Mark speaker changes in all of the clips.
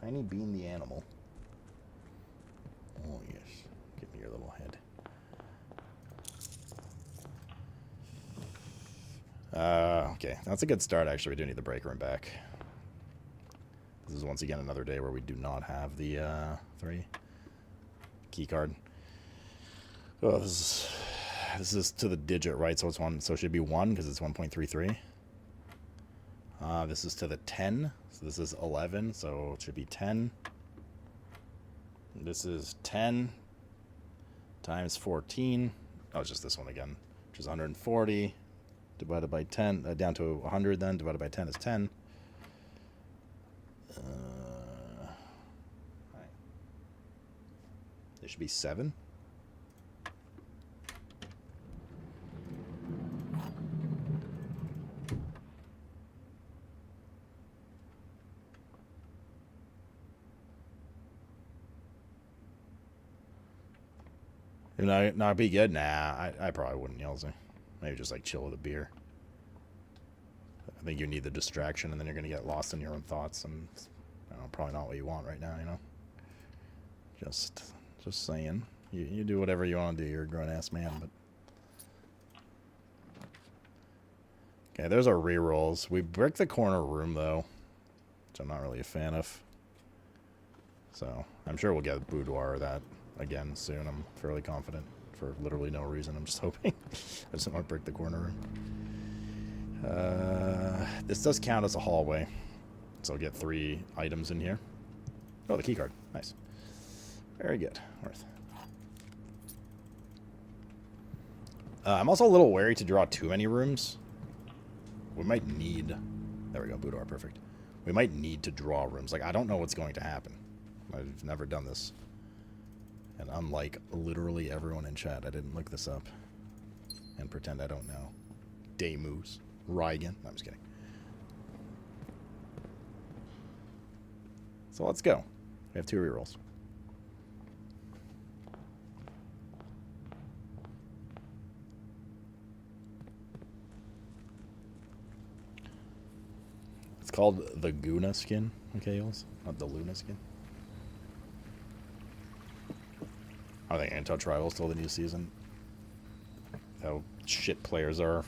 Speaker 1: Tiny Bean the animal. Oh, yes. Give me your little head. Okay. That's a good start, actually. We do need the break room back. This is once again another day where we do not have the 3 key card. Oh, this is to the digit, right? So it's 1. So it should be 1 because it's 1.33. This is to the 10. So this is 11. So it should be 10. This is 10 times 14. Oh, it's just this one again, which is 140 divided by 10, down to 100 then, divided by 10 is 10. Right. There should be 7. Not be good? Nah, I probably wouldn't, Yelzy. Maybe just like chill with a beer. I think you need the distraction, and then you're going to get lost in your own thoughts, and I don't know, probably not what you want right now, you know? Just saying. You do whatever you want to do. You're a grown-ass man, but... Okay, there's our rerolls. We bricked the corner room, though, which I'm not really a fan of. So, I'm sure we'll get boudoir that again soon. I'm fairly confident for literally no reason. I'm just hoping. I just don't want to break the corner room. This does count as a hallway. So I'll get 3 items in here. Oh, the key card. Nice. Very good. Worth. I'm also a little wary to draw too many rooms. We might need... There we go. Boudoir. Perfect. We might need to draw rooms. Like, I don't know what's going to happen. I've never done this. And unlike literally everyone in chat, I didn't look this up and pretend I don't know. Daymoose. Rygan. No, I'm just kidding. So let's go. We have 2 rerolls. It's called the Guna skin, okay, Yos? Not the Luna skin. I think I can touch rivals till the new season. How shit players are.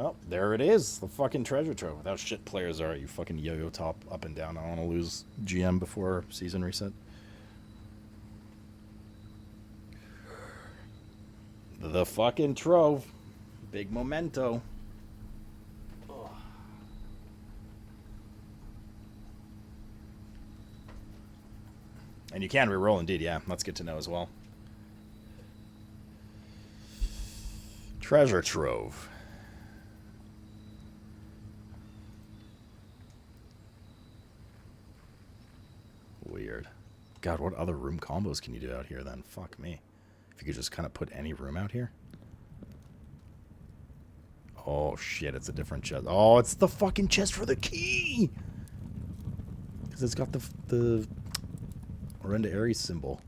Speaker 1: Oh, there it is. The fucking treasure trove. How shit players are. You fucking yo-yo top up and down. I don't want to lose GM before season reset. The fucking trove. Big memento. Ugh. And you can reroll indeed, yeah. That's good to know as well. Treasure trove. Weird. God, what other room combos can you do out here then? Fuck me. If you could just kind of put any room out here. Oh shit, it's a different chest. Oh, it's the fucking chest for the key! Because it's got the Orenda Ares symbol.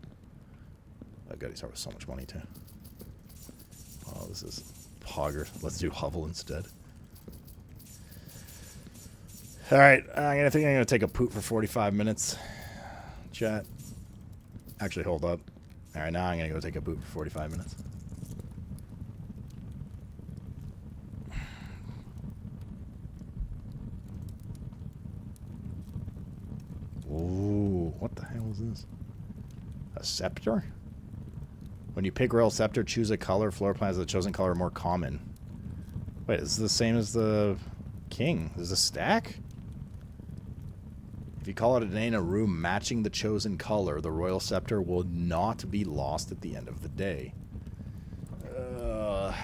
Speaker 1: Oh god, he's with so much money too. Oh, this is Pogger. Let's do Hovel instead. Alright, I think I'm going to take a poop for 45 minutes. Chat. Actually, hold up. Alright, now I'm going to go take a poop for 45 minutes. Ooh, what the hell is this? A scepter? When you pick Royal Scepter, choose a color. Floor plans of the chosen color are more common. Wait, is this the same as the king? Is this a stack? If you call it a day in a room matching the chosen color, the Royal Scepter will not be lost at the end of the day.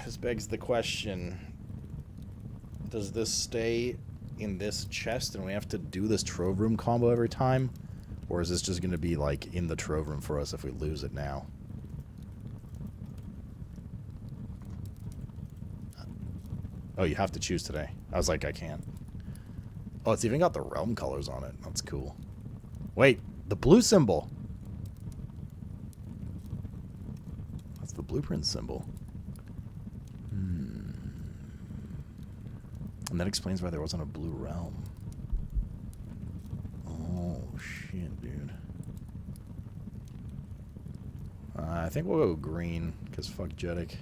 Speaker 1: This begs the question. Does this stay in this chest and we have to do this trove room combo every time? Or is this just going to be like in the trove room for us if we lose it now? Oh, you have to choose today. I was like, I can't. Oh, it's even got the realm colors on it. That's cool. Wait, the blue symbol. That's the blueprint symbol. And that explains why there wasn't a blue realm. Oh, shit, dude. I think we'll go green, because fuck Jetic.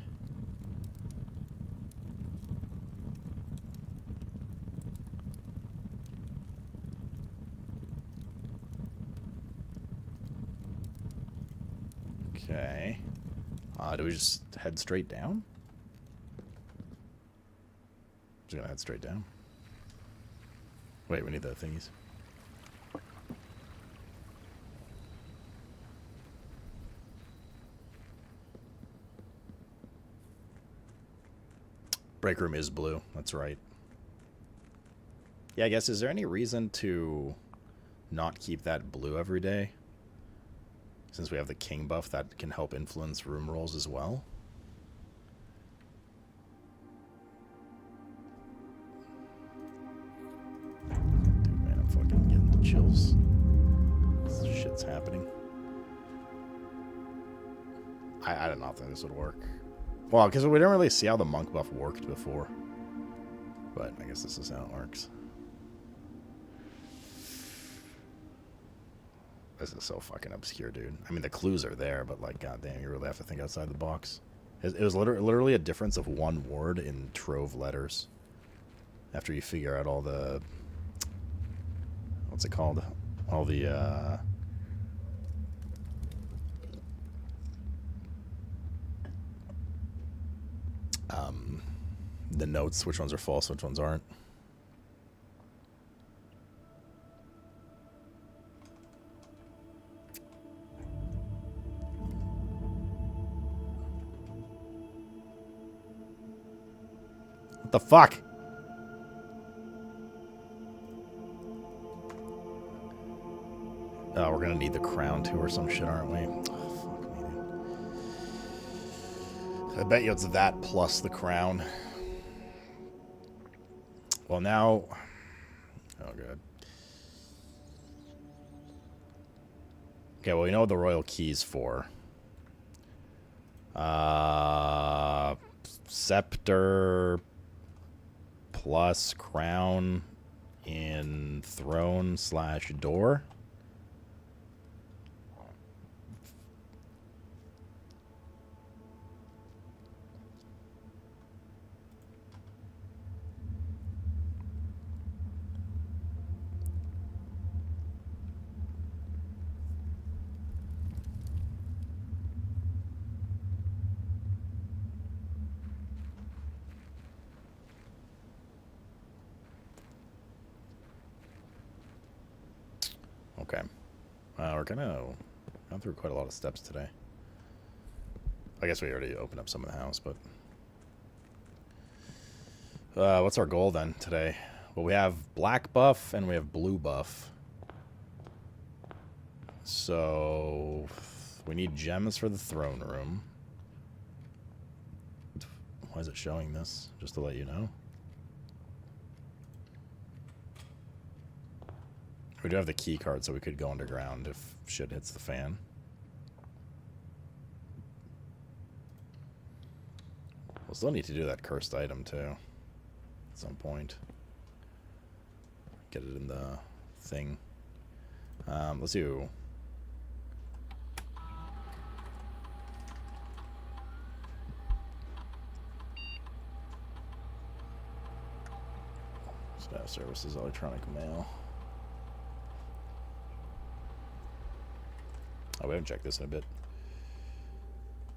Speaker 1: Okay. Do we just head straight down? Just gonna head straight down. Wait, we need the thingies. Break room is blue. That's right. Yeah, I guess, is there any reason to not keep that blue every day? Since we have the king buff, that can help influence room rolls as well. Dude, man, I'm fucking getting the chills. This shit's happening. I did not think this would work. Well, because we didn't really see how the monk buff worked before. But I guess this is how it works. This is so fucking obscure, dude. I mean, the clues are there, but, like, goddamn, you really have to think outside the box. It was literally a difference of one word in trove letters. After you figure out all the... What's it called? All the, the notes, which ones are false, which ones aren't. What the fuck? Oh, we're gonna need the crown too or some shit, aren't we? Oh, fuck me, dude. I bet you it's that plus the crown. Well, now... Oh, good. Okay, well, we know what the royal key's for. Scepter plus crown in throne / door. Okay. We're gonna go through quite a lot of steps today. I guess we already opened up some of the house, but... what's our goal then today? Well, we have black buff and we have blue buff. So... we need gems for the throne room. Why is it showing this? Just to let you know. We do have the key card, so we could go underground if shit hits the fan. We'll still need to do that cursed item, too. At some point. Get it in the thing. Let's do... Staff services, electronic mail. Oh, we haven't checked this in a bit.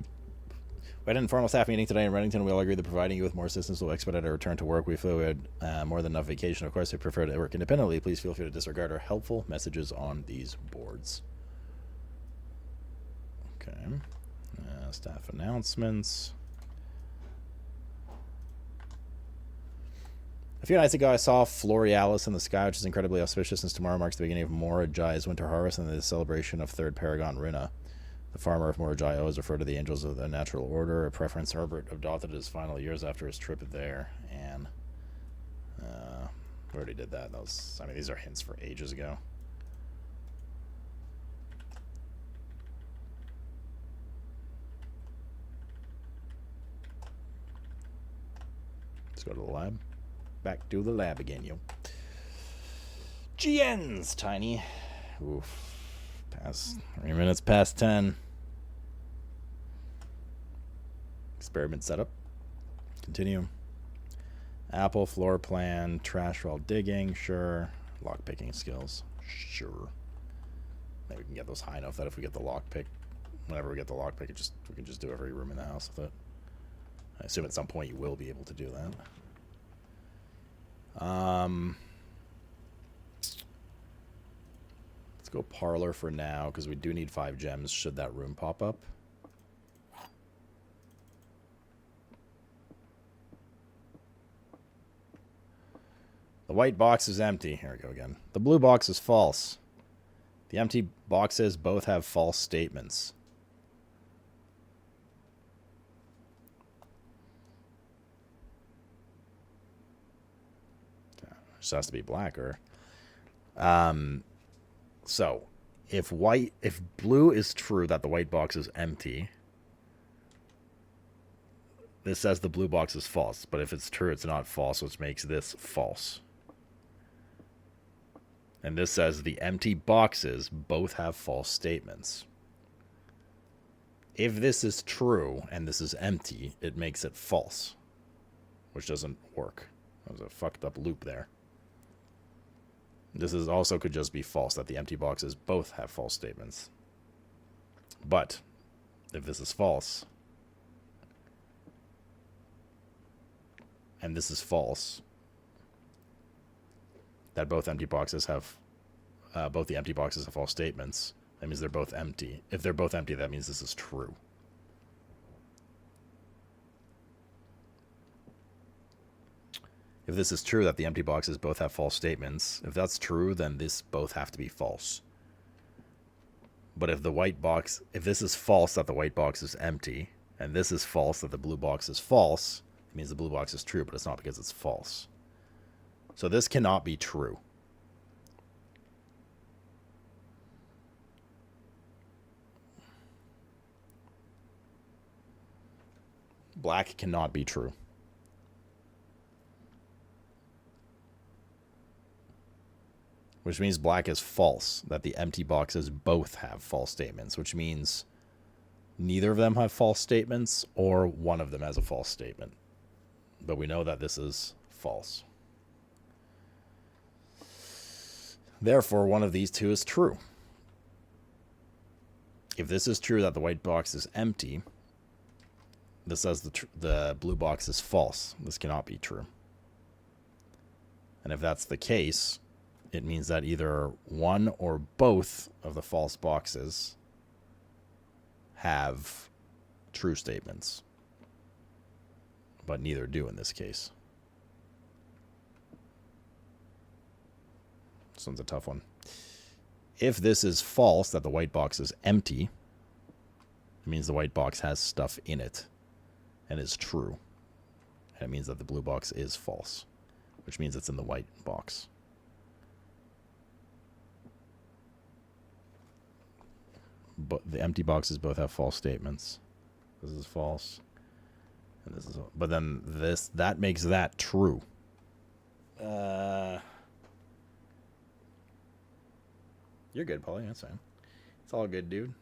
Speaker 1: We had an informal staff meeting today in Reddington. We all agreed that providing you with more assistance will expedite our return to work. We feel we had more than enough vacation. Of course, we prefer to work independently. Please feel free to disregard our helpful messages on these boards. Okay. Staff announcements. A few nights ago, I saw Florealis in the sky, which is incredibly auspicious since tomorrow marks the beginning of Morajai's winter harvest and the celebration of Third Paragon Runa. The farmer of Morajai always referred to the angels of the natural order, a preference Herbert adopted his final years after his trip there. And we already did that. That was, I mean, these are hints for ages ago. Let's go to the lab. Back to the lab again, yo. GNs, Tiny. Oof. Past 3 minutes past 10. Experiment setup. Continue. Apple floor plan. Trash while digging. Sure. Lock picking skills. Sure. Maybe we can get those high enough that if we get the lockpick, whenever we get the lockpick, we can just do every room in the house with it. I assume at some point you will be able to do that. Let's go parlor for now because we do need 5 gems should that room pop up. The white box is empty. Here we go again. The blue box is false. The empty boxes both have false statements. Just has to be black, or so if blue is true that the white box is empty, this says the blue box is false. But if it's true, it's not false, which makes this false. And this says the empty boxes both have false statements. If this is true and this is empty, it makes it false, which doesn't work. That was a fucked up loop there. This is also could just be false, that the empty boxes both have false statements. But if this is false, and this is false, that both empty boxes have, both the empty boxes have false statements. That means they're both empty. If they're both empty, that means this is true. If this is true that the empty boxes both have false statements, if that's true, then this both have to be false. But if this is false that the white box is empty, and this is false that the blue box is false, it means the blue box is true, but it's not because it's false. So this cannot be true. Black cannot be true. Which means black is false, that the empty boxes both have false statements, which means neither of them have false statements or one of them has a false statement. But we know that this is false. Therefore, one of these two is true. If this is true that the white box is empty, this says the blue box is false. This cannot be true. And if that's the case, it means that either one or both of the false boxes have true statements, but neither do in this case. This one's a tough one. If this is false, that the white box is empty, it means the white box has stuff in it and is true. And it means that the blue box is false, which means it's in the white box. But the empty boxes both have false statements. This is false, and this is. But then that makes that true. You're good, Paulie. That's fine. It's all good, dude.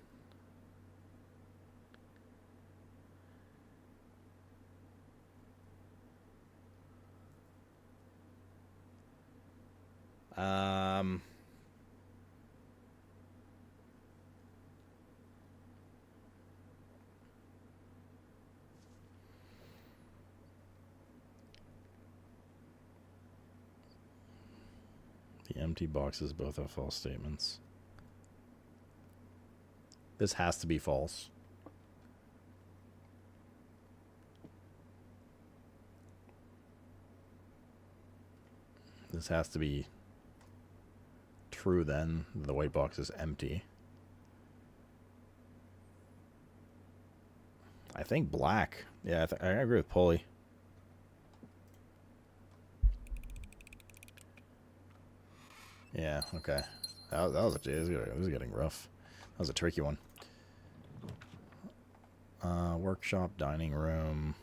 Speaker 1: The empty boxes both have false statements. This has to be false. This has to be true then. The white box is empty. I think black. Yeah, I agree with Polly. Yeah, okay. That was it was getting rough. That was a tricky one. Workshop, dining room.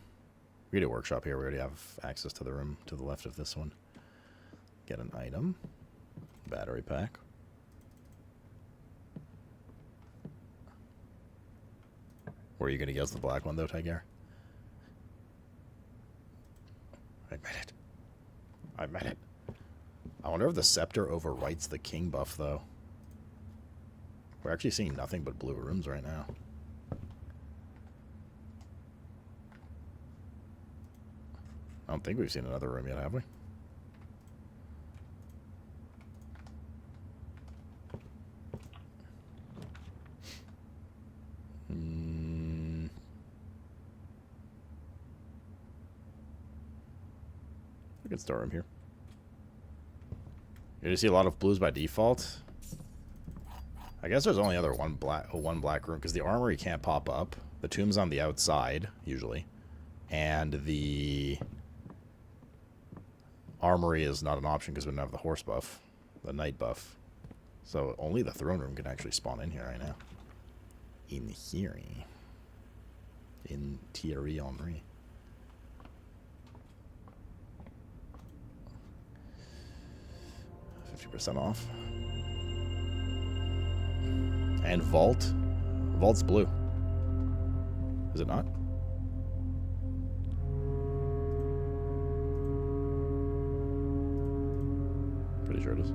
Speaker 1: We do workshop here. We already have access to the room to the left of this one. Get an item. Battery pack. Or are you going to guess the black one, though, Tiger? I made it. I made it. I wonder if the scepter overwrites the king buff, though. We're actually seeing nothing but blue rooms right now. I don't think we've seen another room yet, have we? We can store him here. You're gonna see a lot of blues by default. I guess there's only one black room because the armory can't pop up. The tomb's on the outside usually, and the armory is not an option because we don't have the horse buff, the knight buff. So only the throne room can actually spawn in here right now. In here, in Thierry Henry. 50% off. And Vault. Vault's blue. Is it not? Pretty sure it is.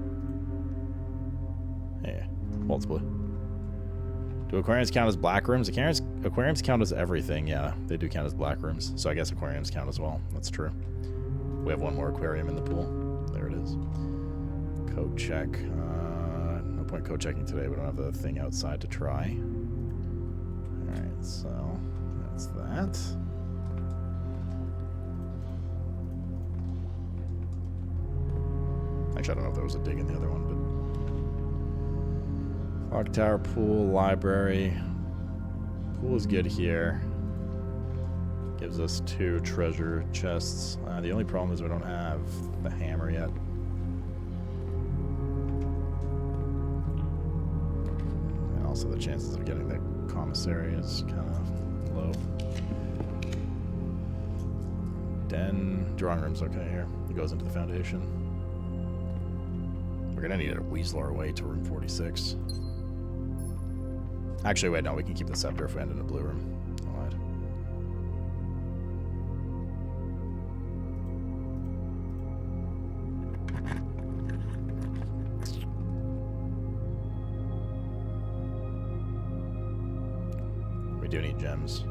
Speaker 1: Yeah, Vault's blue. Do aquariums count as black rooms? Aquariums count as everything, yeah. They do count as black rooms. So I guess aquariums count as well. That's true. We have one more aquarium in the pool. There it is. Code check. No point code checking today. We don't have the thing outside to try. Alright, so that's that. Actually, I don't know if there was a dig in the other one, but... Clock tower, pool, library. Pool is good here. Gives us 2 treasure chests. The only problem is we don't have the hammer yet. And also the chances of getting the commissary is kind of low. Den, drawing room's okay here. It goes into the foundation. We're gonna need to weasel our way to room 46. Actually, wait, no, we can keep the scepter if we end in a blue room. I lied. We do need gems.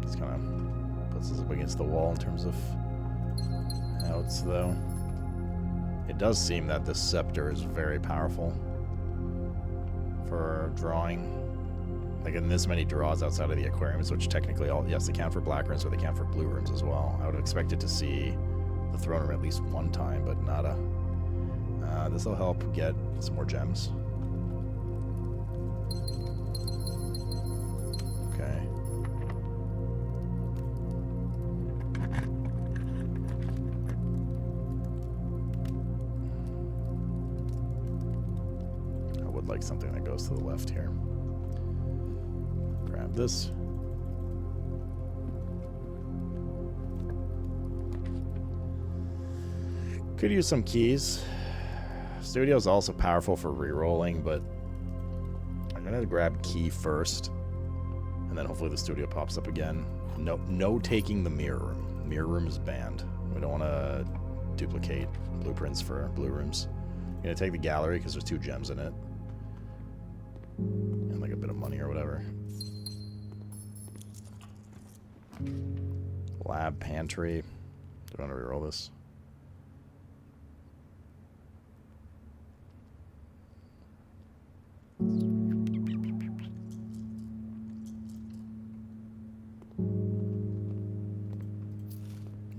Speaker 1: This kind of puts us up against the wall in terms of outs, though. It does seem that this scepter is very powerful for drawing. Like in this many draws outside of the aquariums, which technically all, yes, they count for black rooms, but they count for blue rooms as well. I would have expected to see the throne room at least one time, but nada. This will help get some more gems. Okay. Like something that goes to the left here. Grab this. Could use some keys. Studio's also powerful for re-rolling, but I'm gonna grab key first, and then hopefully the studio pops up again. No taking the mirror room. Mirror room is banned. We don't want to duplicate blueprints for blue rooms. I'm gonna take the gallery because there's 2 gems in it. And like a bit of money or whatever. Lab pantry. Do I want to reroll this?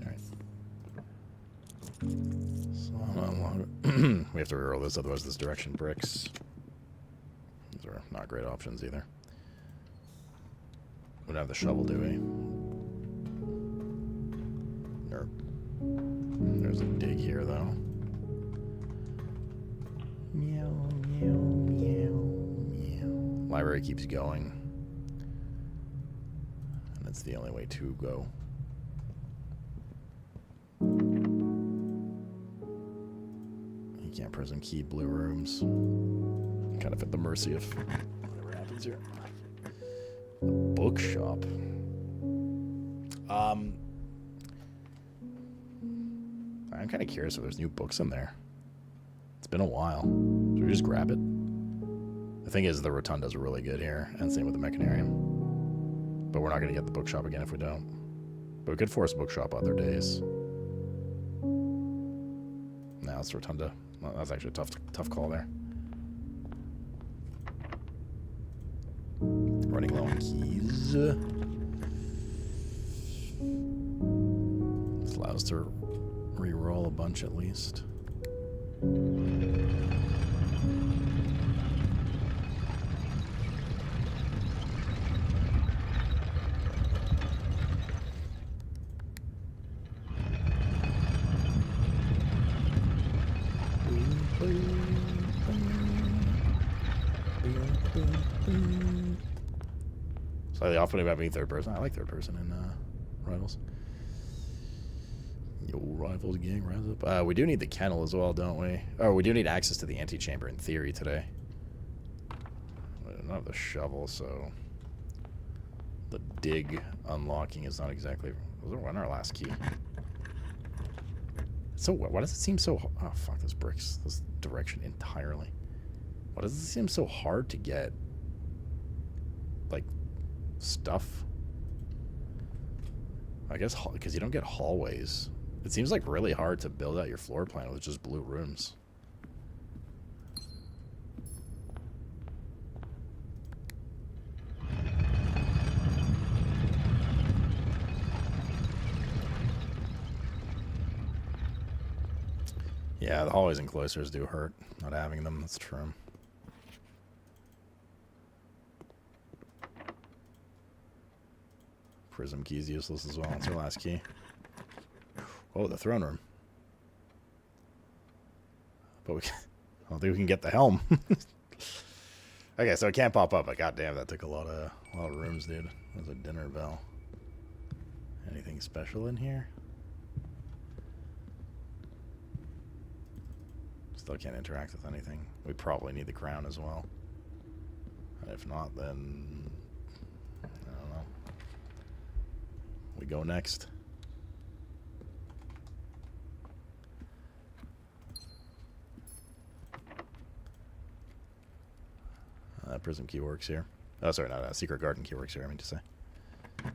Speaker 1: Alright. So we have to reroll this, otherwise this direction bricks. These are not great options either. We don't have the shovel, do we? Nope. There's a dig here, though. Meow, meow, meow, meow. Library keeps going. And that's the only way to go. can't prison key blue rooms. Kind of at the mercy of whatever happens here. The bookshop. I'm kind of curious if there's new books in there. It's been a while. Should we just grab it? The thing is, the rotunda's really good here, and same with the mechanarium. But we're not going to get the bookshop again if we don't. But we could force bookshop other days. Now it's rotunda. Well, that's actually a tough call there. Running low on keys. This allows us to re-roll a bunch at least. Slightly off-putting about being third person. I like third person in Rivals. Yo, Rivals gang, rise up. We do need the kennel as well, don't we? Oh, we do need access to the antechamber in theory today. We don't have the shovel, so the dig unlocking is not exactly. Was it our last key? So why does it seem so? Oh fuck! Those bricks. This direction entirely. Why does it seem so hard to get? Like stuff. I guess because you don't get hallways. It seems like really hard to build out your floor plan with just blue rooms. Yeah, the hallways and cloisters do hurt, not having them, that's true. Prism key's useless as well, it's our last key. Oh, the throne room. But I don't think we can get the helm. Okay, so it can't pop up, but goddamn, that took a lot of rooms, dude. That was a dinner bell. Anything special in here? Still can't interact with anything. We probably need the crown as well. And if not, then I don't know. We go next. Prism key works here. Oh, sorry, not secret garden key works here, I mean to say. I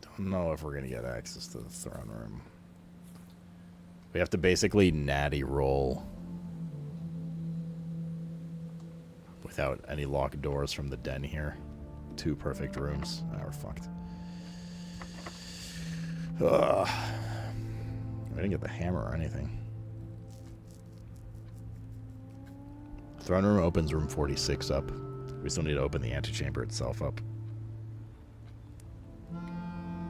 Speaker 1: don't know if we're going to get access to the throne room. We have to basically natty roll without any locked doors from the den here. 2 perfect rooms. Ah, we're fucked. I didn't get the hammer or anything. Throne room opens room 46 up. We still need to open the antechamber itself up.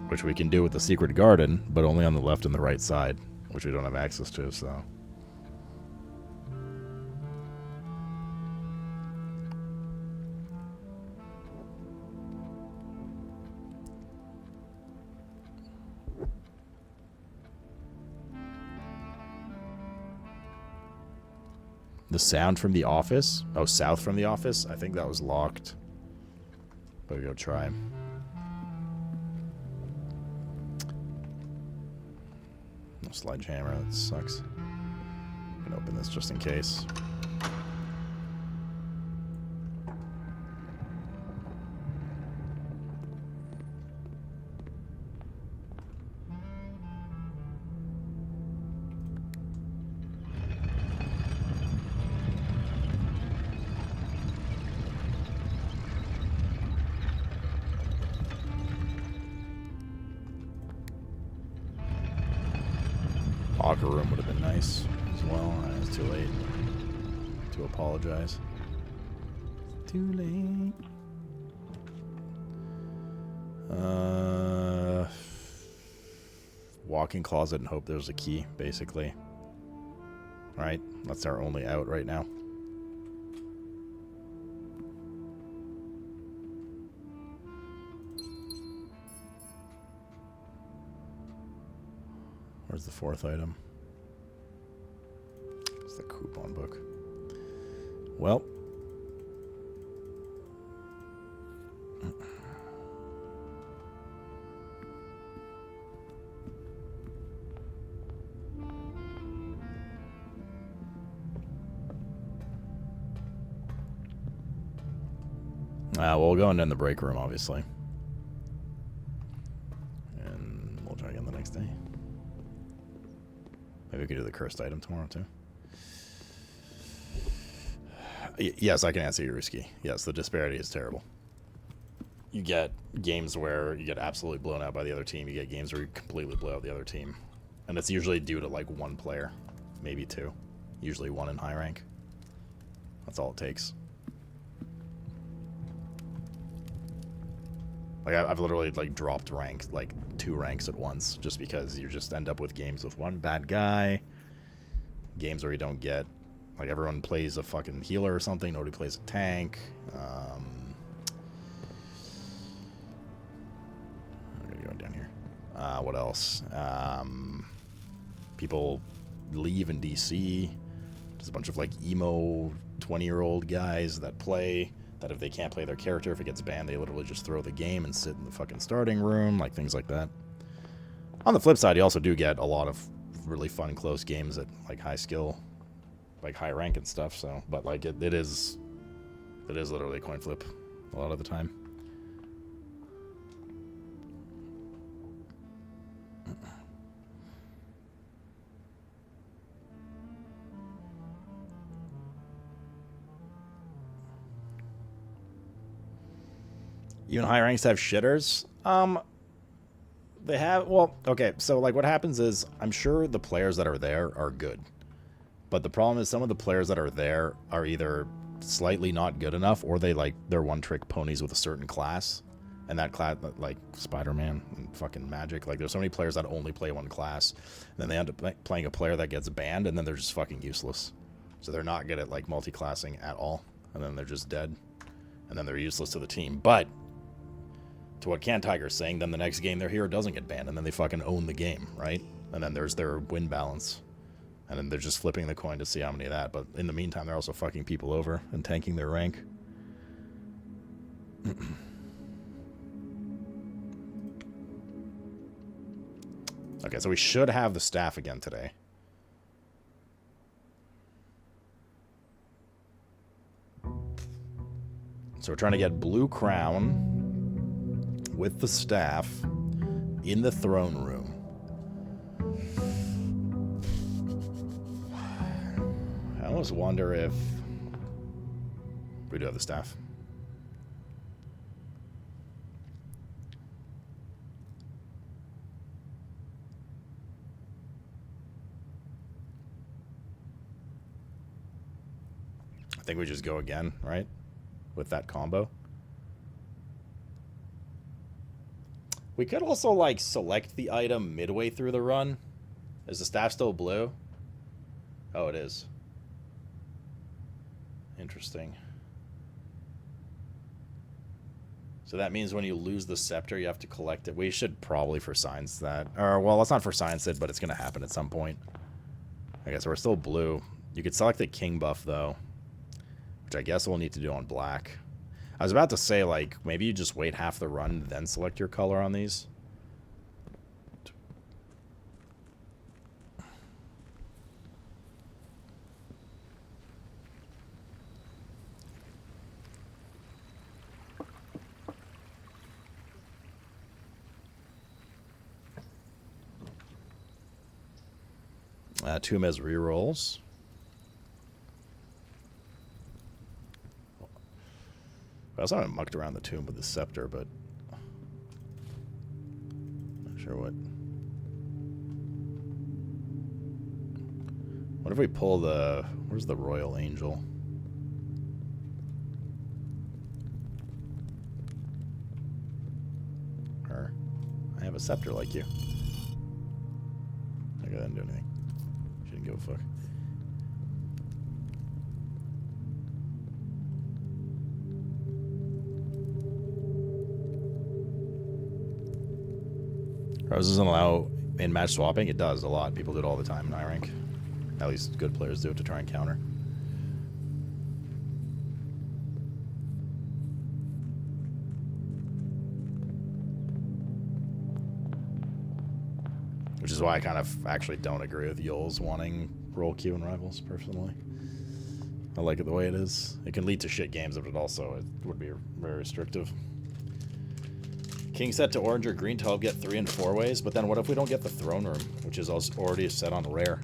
Speaker 1: Which we can do with the secret garden, but only on the left and the right side, which we don't have access to, so. The sound from the office? Oh, south from the office? I think that was locked. But we go try. No sledgehammer, that sucks. I'm gonna open this just in case. Locker room would have been nice as well. It's too late to apologize. Too late. Walk-in closet and hope there's a key, basically. Right? That's our only out right now. Where's the fourth item? It's the coupon book. Well. Well, we'll go in the break room, obviously. And we'll try again the next day. Maybe we could do the cursed item tomorrow, too. Yes, I can answer you, Ruski. Yes, the disparity is terrible. You get games where you get absolutely blown out by the other team. You get games where you completely blow out the other team. And it's usually due to, like, one player. Maybe two. Usually one in high rank. That's all it takes. Like, I've literally, like, dropped rank, like, 2 ranks at once, just because you just end up with games with one bad guy, games where you don't get, like, everyone plays a fucking healer or something, nobody plays a tank. I'm gonna go down here. What else? People leave in DC. There's a bunch of, like, emo 20-year-old guys that play... that if they can't play their character, if it gets banned, they literally just throw the game and sit in the fucking starting room, like things like that. On the flip side, you also do get a lot of really fun, close games at, like, high skill, like, high rank and stuff, so, but, like, it is literally a coin flip a lot of the time. Even high ranks have shitters. They have, well, okay, so, like, what happens is, I'm sure the players that are there are good. But the problem is some of the players that are there are either slightly not good enough, or they're one-trick ponies with a certain class. And that class, like, Spider-Man and fucking Magic, like, there's so many players that only play one class. And then they end up playing a player that gets banned, and then they're just fucking useless. So they're not good at, like, multi-classing at all. And then they're just dead. And then they're useless to the team. But... to what Can Tiger's saying, then the next game their hero doesn't get banned, and then they fucking own the game, right? And then there's their win balance. And then they're just flipping the coin to see how many of that. But in the meantime, they're also fucking people over and tanking their rank. Okay, so we should have the staff again today. So we're trying to get Blue Crown... with the staff in the throne room. I almost wonder if we do have the staff. I think we just go again, right? With that combo. We could also, like, select the item midway through the run. Is the staff still blue? Oh, it is. Interesting. So that means when you lose the scepter, you have to collect it. We should probably for science that. Or, well, let's not for science it, but it's going to happen at some point. I guess we're still blue. You could select the king buff, though. Which I guess we'll need to do on black. I was about to say, like, maybe you just wait half the run, then select your color on these. Tomb has rerolls. I also haven't mucked around the tomb with the scepter, but not sure what. What if we pull the... where's the Royal Angel? Her. I have a scepter like you. Okay, that didn't do anything. She didn't give a fuck. Rose doesn't allow in match swapping, it does a lot. People do it all the time in high rank. At least good players do it to try and counter. Which is why I kind of actually don't agree with Yoles wanting roll queue in Rivals, personally. I like it the way it is. It can lead to shit games, but it also would be very restrictive. King set to orange or green to help get 3 and 4 ways, but then what if we don't get the throne room, which is already set on rare?